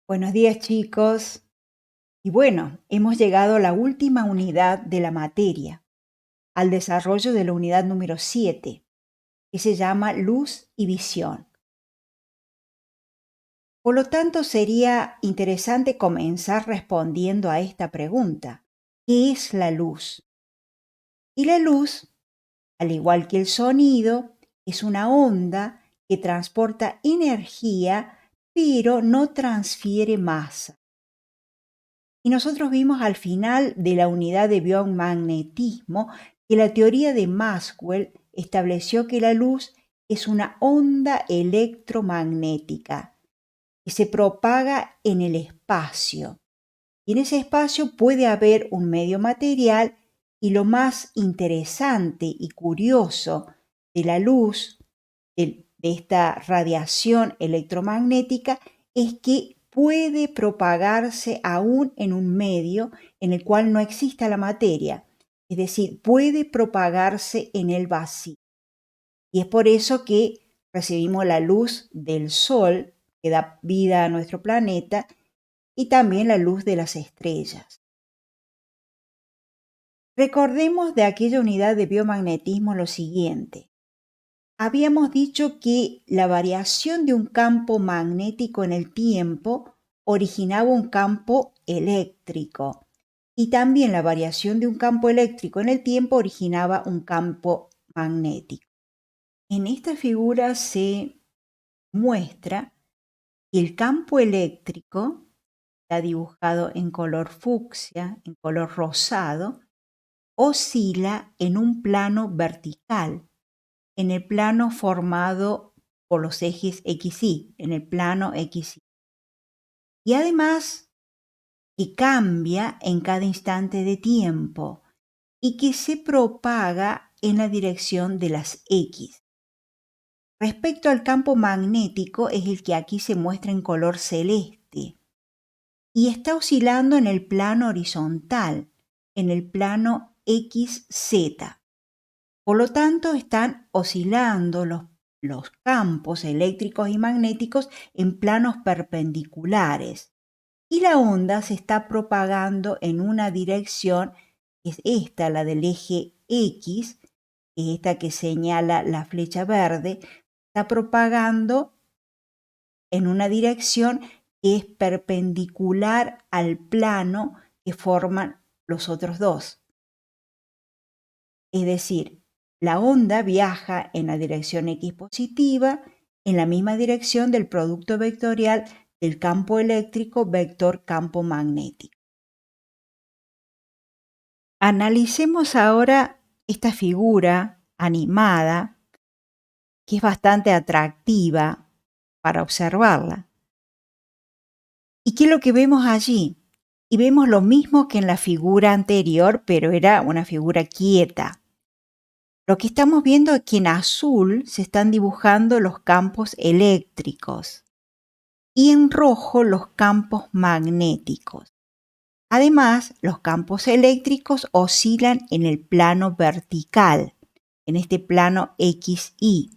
Buenos días, chicos. Y bueno, hemos llegado a la última unidad de la materia, al desarrollo de la unidad número 7, que se llama luz y visión. Por lo tanto, sería interesante comenzar respondiendo a esta pregunta: ¿qué es la luz? Y la luz, al igual que el sonido, es una onda que transporta energía, pero no transfiere masa. Y nosotros vimos al final de la unidad de biomagnetismo que la teoría de Maxwell estableció que la luz es una onda electromagnética que se propaga en el espacio. Y en ese espacio puede haber un medio material, y lo más interesante y curioso de la luz, de esta radiación electromagnética, es que puede propagarse aún en un medio en el cual no exista la materia, es decir, puede propagarse en el vacío. Y es por eso que recibimos la luz del sol, que da vida a nuestro planeta, y también la luz de las estrellas. Recordemos de aquella unidad de biomagnetismo lo siguiente. Habíamos dicho que la variación de un campo magnético en el tiempo originaba un campo eléctrico, y también la variación de un campo eléctrico en el tiempo originaba un campo magnético. En esta figura se muestra que el campo eléctrico está dibujado en color fucsia, en color rosado, oscila en un plano vertical, en el plano formado por los ejes XY, en el plano XY. Y además que cambia en cada instante de tiempo y que se propaga en la dirección de las X. Respecto al campo magnético, es el que aquí se muestra en color celeste y está oscilando en el plano horizontal, en el plano XZ. Por lo tanto, están oscilando los campos eléctricos y magnéticos en planos perpendiculares, y la onda se está propagando en una dirección, que es esta, la del eje X, que es esta que señala la flecha verde, está propagando en una dirección que es perpendicular al plano que forman los otros dos. Es decir, la onda viaja en la dirección X positiva, en la misma dirección del producto vectorial del campo eléctrico vector campo magnético. Analicemos ahora esta figura animada, que es bastante atractiva para observarla. ¿Y qué es lo que vemos allí? Y vemos lo mismo que en la figura anterior, pero era una figura quieta. Lo que estamos viendo es que en azul se están dibujando los campos eléctricos y en rojo los campos magnéticos. Además, los campos eléctricos oscilan en el plano vertical, en este plano XY,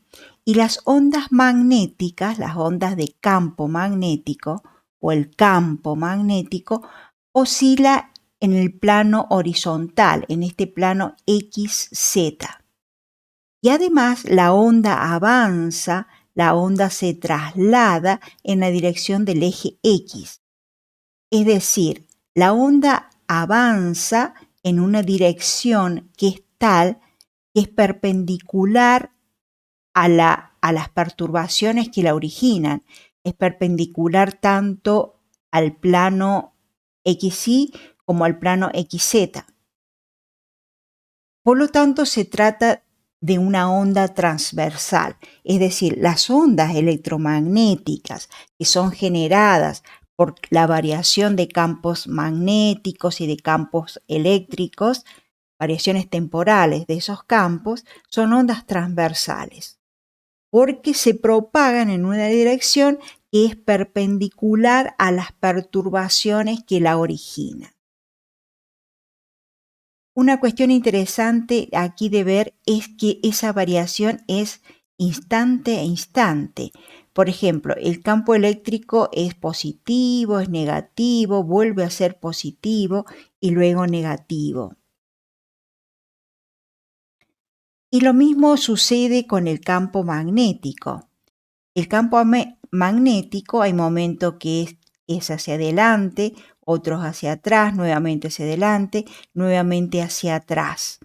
y las ondas magnéticas, las ondas de campo magnético o el campo magnético, oscila en el plano horizontal, en este plano XZ. Y además la onda avanza, la onda se traslada en la dirección del eje X. Es decir, la onda avanza en una dirección que es tal que es perpendicular a las perturbaciones que la originan. Es perpendicular tanto al plano XY como al plano XZ. Por lo tanto, se trata de una onda transversal, es decir, las ondas electromagnéticas que son generadas por la variación de campos magnéticos y de campos eléctricos, variaciones temporales de esos campos, son ondas transversales, porque se propagan en una dirección que es perpendicular a las perturbaciones que la originan. Una cuestión interesante aquí de ver es que esa variación es instante a instante, por ejemplo, el campo eléctrico es positivo, es negativo, vuelve a ser positivo y luego negativo. Y lo mismo sucede con el campo magnético. El campo magnético hay momentos que es hacia adelante, otros hacia atrás, nuevamente hacia adelante, nuevamente hacia atrás.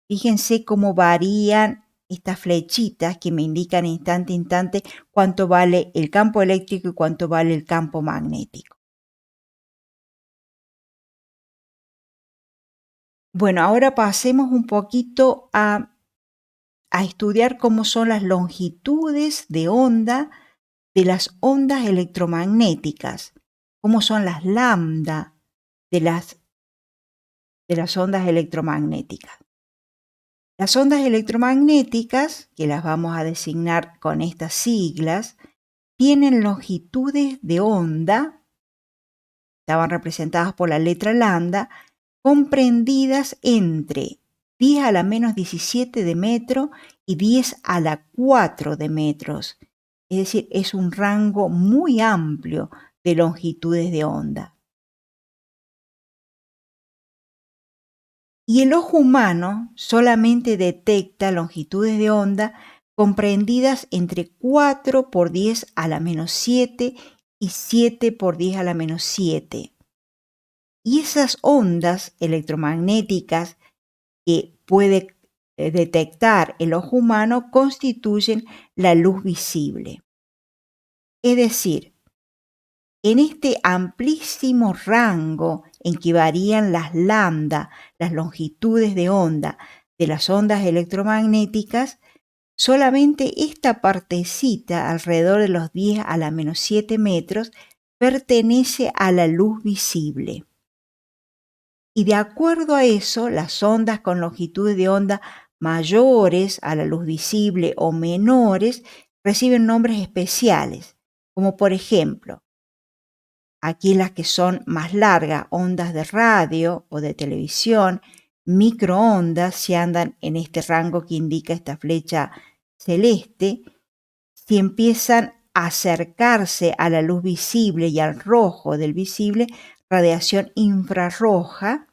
Fíjense cómo varían estas flechitas que me indican instante a instante cuánto vale el campo eléctrico y cuánto vale el campo magnético. Bueno, ahora pasemos un poquito a estudiar cómo son las longitudes de onda de las ondas electromagnéticas, cómo son las lambda de las ondas electromagnéticas. Las ondas electromagnéticas, que las vamos a designar con estas siglas, tienen longitudes de onda, estaban representadas por la letra lambda, comprendidas entre 10 a la menos 17 de metro y 10 a la 4 de metros. Es decir, es un rango muy amplio de longitudes de onda. Y el ojo humano solamente detecta longitudes de onda comprendidas entre 4 por 10 a la menos 7 y 7 por 10 a la menos 7. Y esas ondas electromagnéticas que puede detectar el ojo humano constituyen la luz visible. Es decir, en este amplísimo rango en que varían las lambda, las longitudes de onda de las ondas electromagnéticas, solamente esta partecita, alrededor de los 10 a la menos 7 metros, pertenece a la luz visible. Y de acuerdo a eso, las ondas con longitudes de onda mayores a la luz visible o menores reciben nombres especiales, como por ejemplo, aquí las que son más largas, ondas de radio o de televisión, microondas, si andan en este rango que indica esta flecha celeste, si empiezan a acercarse a la luz visible y al rojo del visible, radiación infrarroja,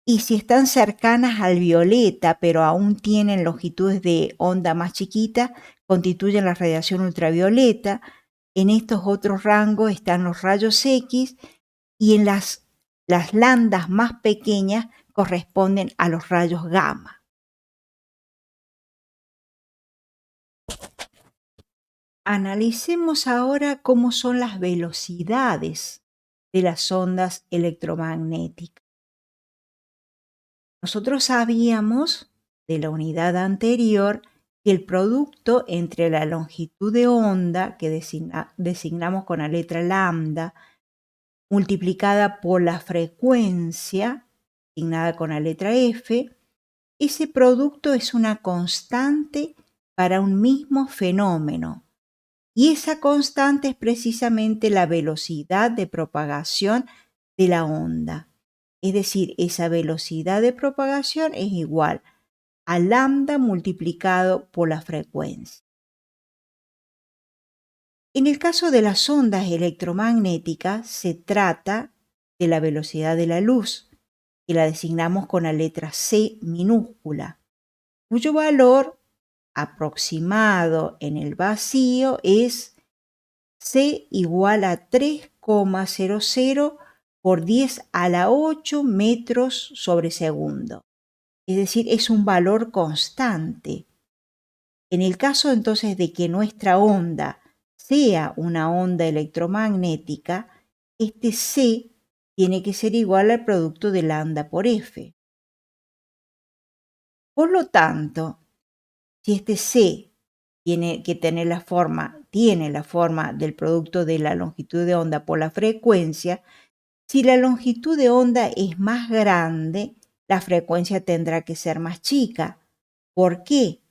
y si están cercanas al violeta, pero aún tienen longitudes de onda más chiquitas, constituyen la radiación ultravioleta. En estos otros rangos están los rayos X y en las lambdas más pequeñas corresponden a los rayos gamma. Analicemos ahora cómo son las velocidades de las ondas electromagnéticas. Nosotros sabíamos de la unidad anterior que el producto entre la longitud de onda, que designamos con la letra lambda, multiplicada por la frecuencia, designada con la letra F, ese producto es una constante para un mismo fenómeno. Y esa constante es precisamente la velocidad de propagación de la onda. Es decir, esa velocidad de propagación es igual a lambda multiplicado por la frecuencia. En el caso de las ondas electromagnéticas se trata de la velocidad de la luz, que la designamos con la letra C minúscula, cuyo valor aproximado en el vacío es C igual a 3,00 por 10 a la 8 metros sobre segundo. Es decir, es un valor constante. En el caso entonces de que nuestra onda sea una onda electromagnética, este C tiene que ser igual al producto de lambda por F. Por lo tanto, si este C tiene la forma del producto de la longitud de onda por la frecuencia, si la longitud de onda es más grande, la frecuencia tendrá que ser más chica. ¿Por qué?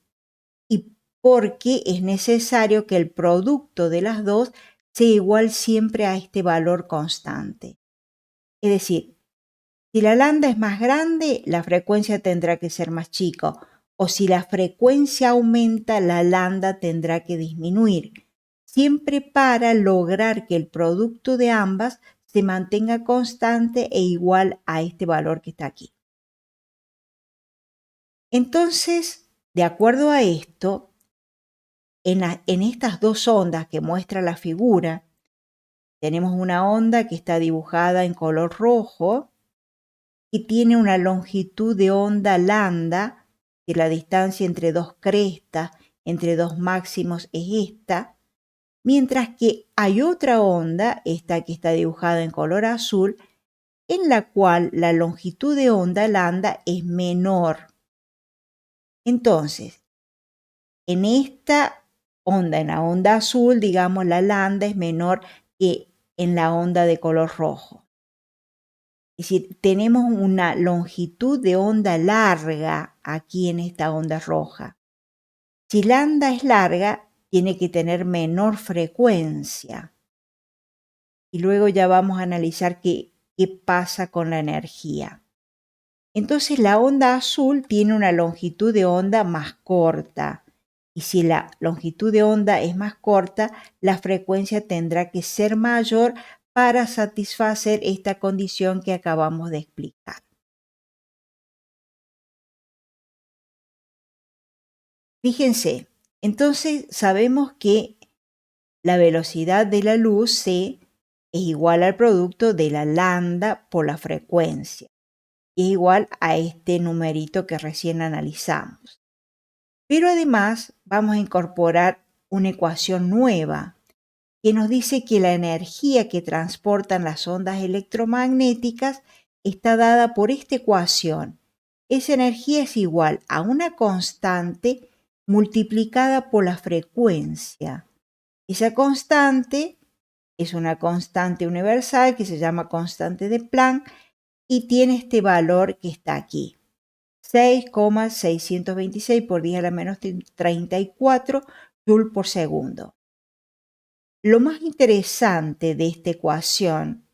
Y porque es necesario que el producto de las dos sea igual siempre a este valor constante. Es decir, si la lambda es más grande, la frecuencia tendrá que ser más chica. o si la frecuencia aumenta, la lambda tendrá que disminuir, siempre para lograr que el producto de ambas se mantenga constante e igual a este valor que está aquí. Entonces, de acuerdo a esto, en estas dos ondas que muestra la figura, tenemos una onda que está dibujada en color rojo y tiene una longitud de onda lambda, que la distancia entre dos crestas, entre dos máximos es esta, mientras que hay otra onda, esta que está dibujada en color azul, en la cual la longitud de onda lambda es menor. Entonces, en esta onda, en la onda azul, digamos, la lambda es menor que en la onda de color rojo. Es decir, tenemos una longitud de onda larga aquí en esta onda roja. Si lambda es larga, tiene que tener menor frecuencia. Y luego ya vamos a analizar qué pasa con la energía. Entonces la onda azul tiene una longitud de onda más corta. Y si la longitud de onda es más corta, la frecuencia tendrá que ser mayor para satisfacer esta condición que acabamos de explicar. Fíjense, entonces sabemos que la velocidad de la luz c es igual al producto de la lambda por la frecuencia. Es igual a este numerito que recién analizamos. Pero además vamos a incorporar una ecuación nueva que nos dice que la energía que transportan las ondas electromagnéticas está dada por esta ecuación. Esa energía es igual a una constante multiplicada por la frecuencia. Esa constante es una constante universal que se llama constante de Planck y tiene este valor que está aquí. 6,626 por 10 a la menos 34 Joule por segundo. Lo más interesante de esta ecuación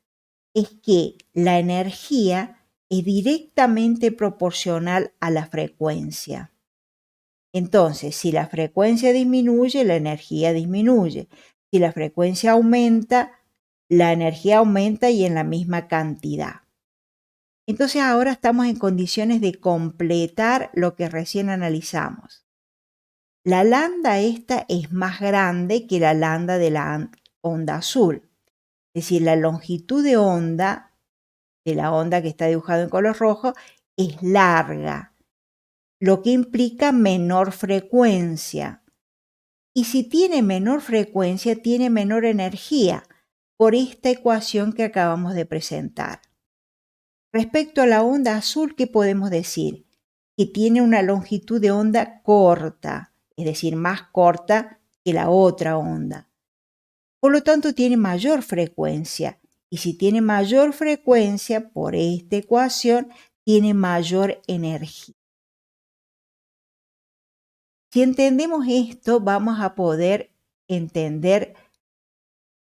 es que la energía es directamente proporcional a la frecuencia. Entonces, si la frecuencia disminuye, la energía disminuye. Si la frecuencia aumenta, la energía aumenta y en la misma cantidad. Entonces ahora estamos en condiciones de completar lo que recién analizamos. La lambda esta es más grande que la lambda de la onda azul. Es decir, la longitud de onda de la onda que está dibujada en color rojo es larga, lo que implica menor frecuencia. Y si tiene menor frecuencia, tiene menor energía, por esta ecuación que acabamos de presentar. Respecto a la onda azul, ¿qué podemos decir? Que tiene una longitud de onda corta, es decir, más corta que la otra onda. Por lo tanto, tiene mayor frecuencia. Y si tiene mayor frecuencia, por esta ecuación, tiene mayor energía. Si entendemos esto, vamos a poder entender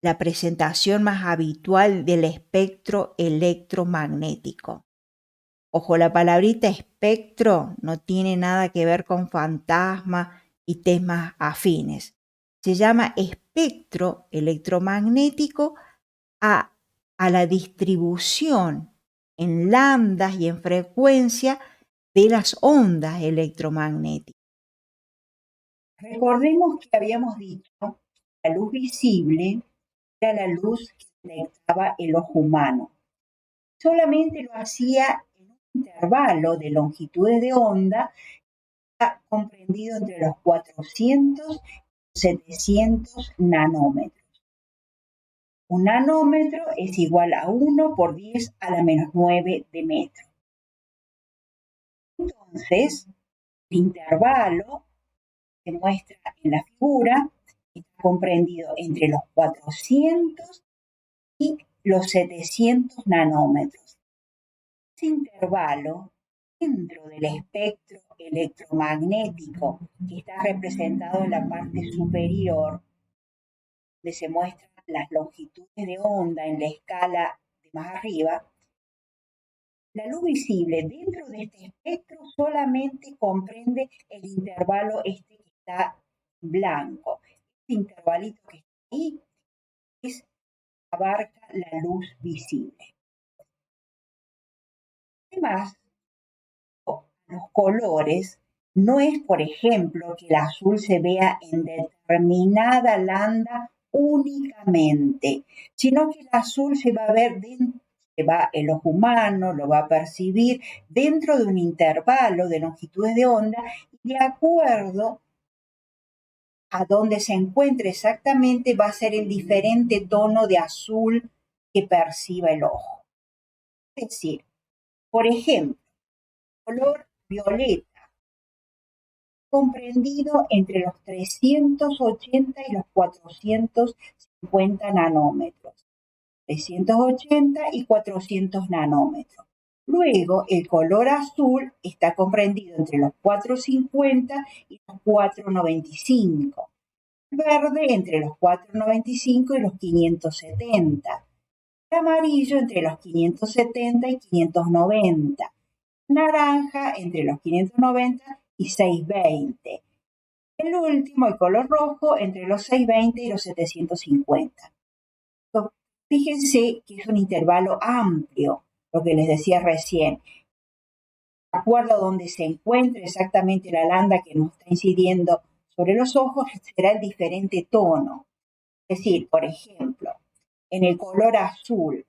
la presentación más habitual del espectro electromagnético. Ojo, la palabrita espectro no tiene nada que ver con fantasma y temas afines. Se llama espectro electromagnético a la distribución en lambdas y en frecuencia de las ondas electromagnéticas. Recordemos que habíamos dicho que la luz visible era la luz que detectaba el ojo humano. Solamente lo hacía en un intervalo de longitudes de onda comprendido entre los 400 y 700 nanómetros. Un nanómetro es igual a 1 por 10 a la menos 9 de metro. Entonces, el intervalo que muestra en la figura está comprendido entre los 400 y los 700 nanómetros. Ese intervalo dentro del espectro electromagnético que está representado en la parte superior, donde se muestran las longitudes de onda en la escala de más arriba, La luz visible dentro de este espectro solamente comprende el intervalo este que está en blanco. Este intervalito que está ahí abarca la luz visible. Además, los colores no es, por ejemplo, que el azul se vea en determinada lambda únicamente, sino que el azul se va a ver dentro, el ojo humano lo va a percibir dentro de un intervalo de longitudes de onda y de acuerdo a donde se encuentre exactamente va a ser el diferente tono de azul que perciba el ojo. Es decir, por ejemplo, color violeta comprendido entre los 380 y los 450 nanómetros. 380 y 400 nanómetros. Luego, el color azul está comprendido entre los 450 y los 495. El verde entre los 495 y los 570. El amarillo entre los 570 y 590. Naranja entre los 590 y 620. El último, el color rojo, entre los 620 y los 750. Fíjense que es un intervalo amplio, lo que les decía recién. De acuerdo a donde se encuentre exactamente la lambda que nos está incidiendo sobre los ojos, será el diferente tono. Es decir, por ejemplo, en el color azul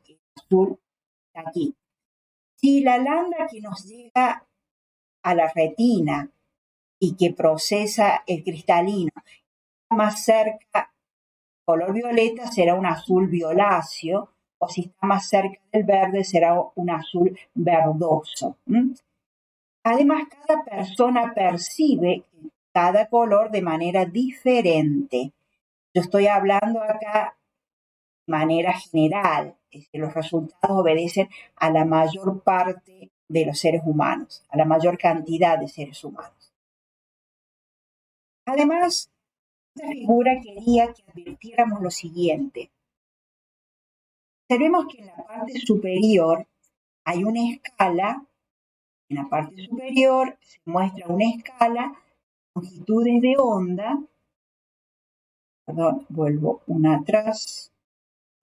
está aquí. Si la lambda que nos llega a la retina y que procesa el cristalino más cerca, color violeta será un azul violáceo, o si está más cerca del verde será un azul verdoso. Además, cada persona percibe cada color de manera diferente. Yo estoy hablando acá de manera general, es que los resultados obedecen a la mayor parte de los seres humanos, a la mayor cantidad de seres humanos. Además, esta figura quería que advirtiéramos lo siguiente. Observemos que en la parte superior hay una escala, en la parte superior se muestra una escala de longitudes de onda, vuelvo una atrás,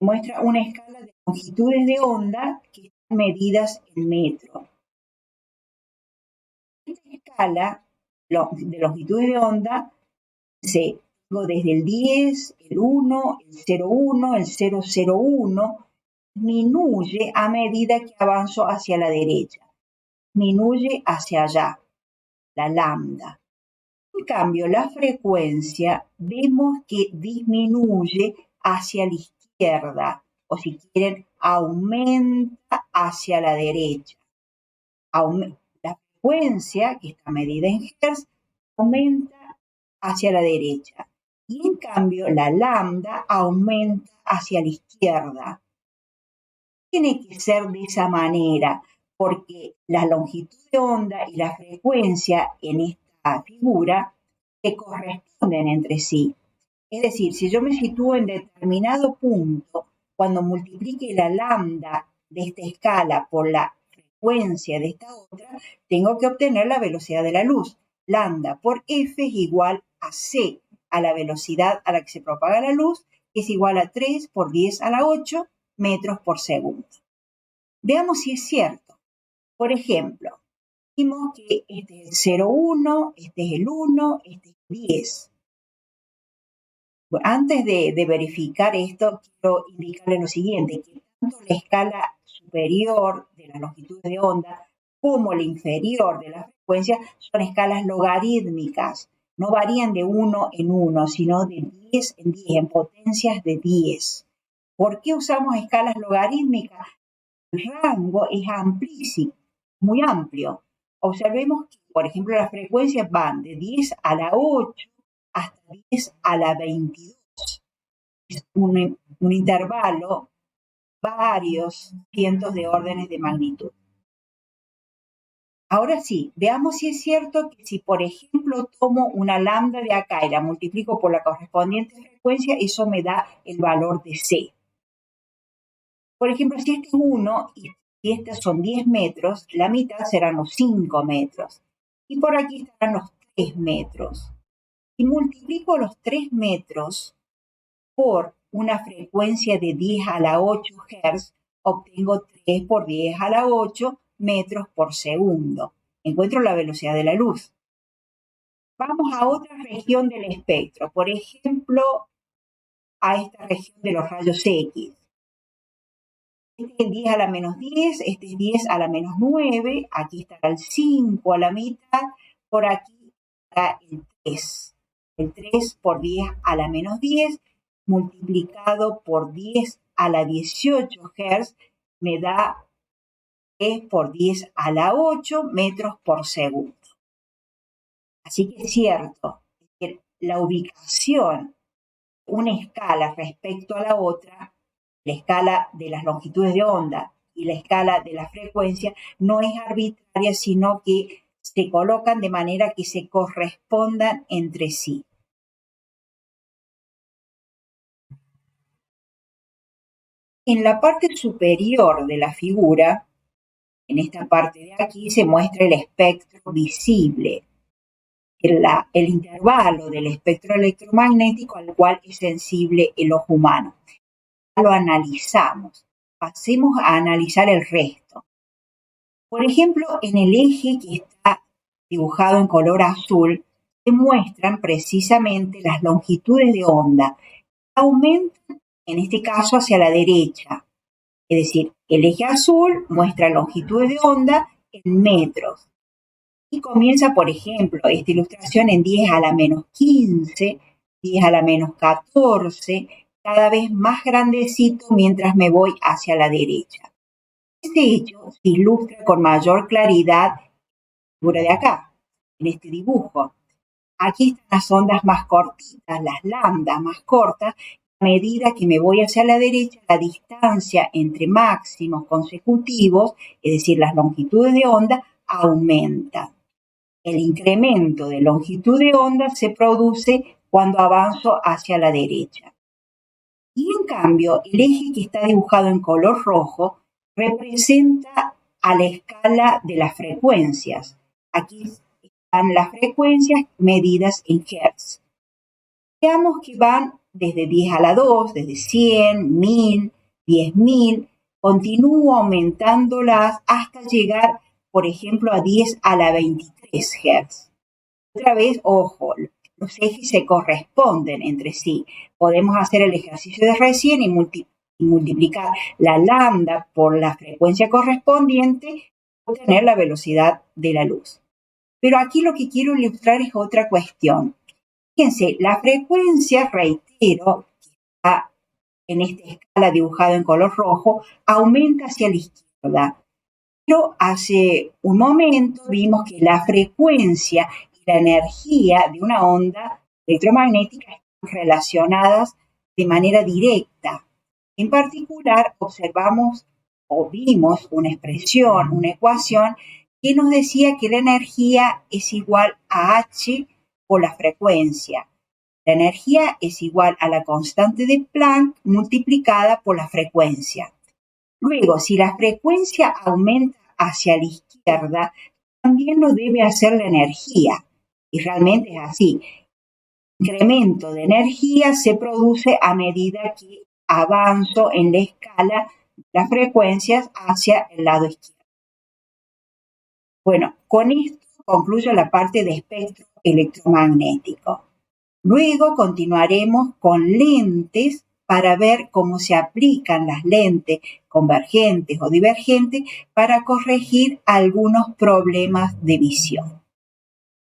muestra una escala de longitudes de onda que están medidas en metro. Esta escala de longitudes de onda se desde el 10, el 1, el 0,1, el 0,01, disminuye a medida que avanzo hacia la derecha, disminuye hacia allá, la lambda. En cambio, la frecuencia vemos que disminuye hacia la izquierda, o si quieren, aumenta hacia la derecha. La frecuencia, que está medida en Hz, aumenta hacia la derecha. Y en cambio, la lambda aumenta hacia la izquierda. Tiene que ser de esa manera, porque la longitud de onda y la frecuencia en esta figura se corresponden entre sí. Es decir, si yo me sitúo en determinado punto, cuando multiplique la lambda de esta escala por la frecuencia de esta otra, tengo que obtener la velocidad de la luz. Lambda por F es igual a C, a la velocidad a la que se propaga la luz, que es igual a 3 por 10 a la 8 metros por segundo. Veamos si es cierto. Por ejemplo, vimos que este es el 0,1, este es el 1, este es el 10. Bueno, antes de verificar esto, quiero indicarle lo siguiente, que tanto la escala superior de las longitudes de onda como la inferior de la frecuencia son escalas logarítmicas. No varían de 1 en 1, sino de 10 en 10, en potencias de 10. ¿Por qué usamos escalas logarítmicas? El rango es amplísimo, muy amplio. Observemos que, por ejemplo, las frecuencias van de 10 a la 8 hasta 10 a la 22. Es un intervalo, varios cientos de órdenes de magnitud. Ahora sí, veamos si es cierto que si, por ejemplo, tomo una lambda de acá y la multiplico por la correspondiente frecuencia, eso me da el valor de C. Por ejemplo, si este es 1 y Si estos son 10 metros, la mitad serán los 5 metros. Y por aquí estarán los 3 metros. Si multiplico los 3 metros por una frecuencia de 10 a la 8 Hz, obtengo 3 por 10 a la 8 metros por segundo. Encuentro la velocidad de la luz. Vamos a otra región del espectro, por ejemplo, a esta región de los rayos X. Este es 10 a la menos 10, este es 10 a la menos 9, aquí estará el 5 a la mitad, por aquí está el 3. El 3 por 10 a la menos 10 multiplicado por 10 a la 18 Hz me da 3 por 10 a la 8 metros por segundo. Así que es cierto que la ubicación, una escala respecto a la otra, la escala de las longitudes de onda y la escala de la frecuencia, no es arbitraria, sino que se colocan de manera que se correspondan entre sí. En la parte superior de la figura, en esta parte de aquí, se muestra el espectro visible, el intervalo del espectro electromagnético al cual es sensible el ojo humano. Lo analizamos. Pasemos a analizar el resto. Por ejemplo, en el eje que está dibujado en color azul, se muestran precisamente las longitudes de onda. Aumentan, en este caso, hacia la derecha. Es decir, el eje azul muestra longitudes de onda en metros. Y comienza, por ejemplo, esta ilustración en 10 a la menos 15, 10 a la menos 14, cada vez más grandecito mientras me voy hacia la derecha. Este hecho se ilustra con mayor claridad en la figura de acá, en este dibujo. Aquí están las ondas más cortitas, las lambdas más cortas. A medida que me voy hacia la derecha, la distancia entre máximos consecutivos, es decir, las longitudes de onda, aumenta. El incremento de longitud de onda se produce cuando avanzo hacia la derecha. Y en cambio, el eje que está dibujado en color rojo representa a la escala de las frecuencias. Aquí están las frecuencias medidas en Hertz. Veamos que van desde 10 a la 2, desde 100, 1000, 10.000, continúo aumentándolas hasta llegar, por ejemplo, a 10 a la 23 Hz. Otra vez, ojo, los ejes se corresponden entre sí. Podemos hacer el ejercicio de recién y multiplicar la lambda por la frecuencia correspondiente y obtener la velocidad de la luz. Pero aquí lo que quiero ilustrar es otra cuestión. Fíjense, la frecuencia, reitero, que está en esta escala dibujada en color rojo, aumenta hacia la izquierda. Pero hace un momento vimos que la frecuencia y la energía de una onda electromagnética están relacionadas de manera directa. En particular, observamos o vimos una expresión, una ecuación, que nos decía que la energía es igual a H por la frecuencia. La energía es igual a la constante de Planck multiplicada por la frecuencia. Luego, si la frecuencia aumenta hacia la izquierda, también lo debe hacer la energía. Y realmente es así. El incremento de energía se produce a medida que avanzo en la escala de las frecuencias hacia el lado izquierdo. Bueno, con esto concluyo la parte de espectro electromagnético. Luego continuaremos con lentes para ver cómo se aplican las lentes convergentes o divergentes para corregir algunos problemas de visión.